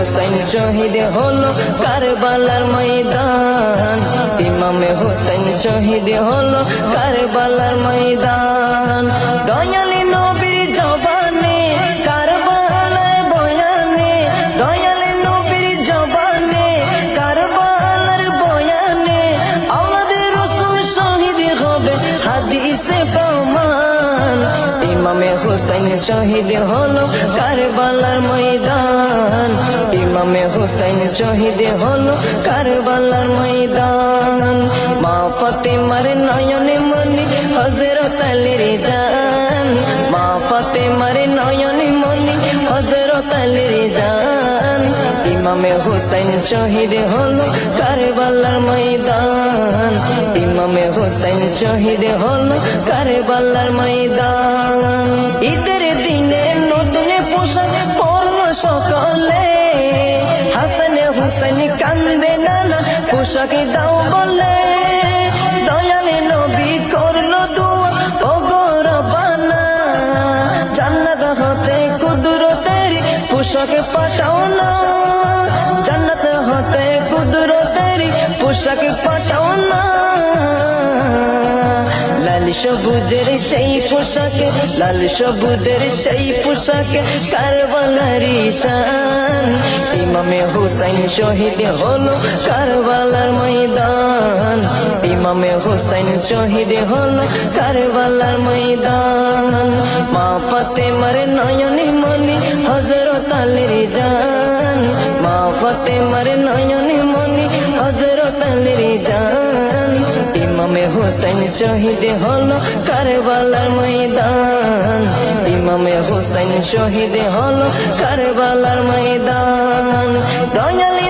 হুসাইন শহীদ হলো কারবালার ময়দান ইমামে হুসাইন শহীদ হলো কারবালার ময়দান দয়ালি নবীর জবানে কারবালার বয়ানে দয়ালি নবীর জবানে কারবালার বয়ানে আমাদের রাসূল শহীদ হবে হাদিসে প্রমাণ ইমামে হুসাইন শহীদ হলো কারবালার ময়দান ইমামে হুসাইন শহীদ হলো কারবালার ময়দান মা ফাতেমার নয়নে মনি হযরত আলীর জান মা ফাতেমার নয়নে মনি হযরত আলীর জান ইমামে হুসাইন শহীদ হলো কারবালার ময়দান ইমামে হুসাইন শহীদ হলো কারবালার ময়দান ঈদের দিনে নতুন পোশাক পরলো সকলে হাসান হুসাইন কান্দে নানা পোশাক দাও বলে দয়ালে নবী করলো দোয়া ও গো রব্বানা জান্নাত হতে কুদরতের পোশাক পাঠাও না জান্নাত হতে কুদরতের পোশাক পাঠাও না লাল সবুজের সেই পোশাকে লাল সবুজের সেই পোশাকে কারবালার ঈশান ইমামে হুসাইন শহীদ হলো কারবালার ময়দান ইমামে হুসাইন শহীদ হলো কারবালার ময়দান মা ফাতেমার নয়নে মনি হযরত আলীর জান মা ফাতেমার নয়নে মনি হযরত আলীর জান ইমামে হুসাইন শহীদ হলো কারবালার ময়দান ইমামে হুসাইন শহীদ হলো কারবালার ময়দান দয়ালি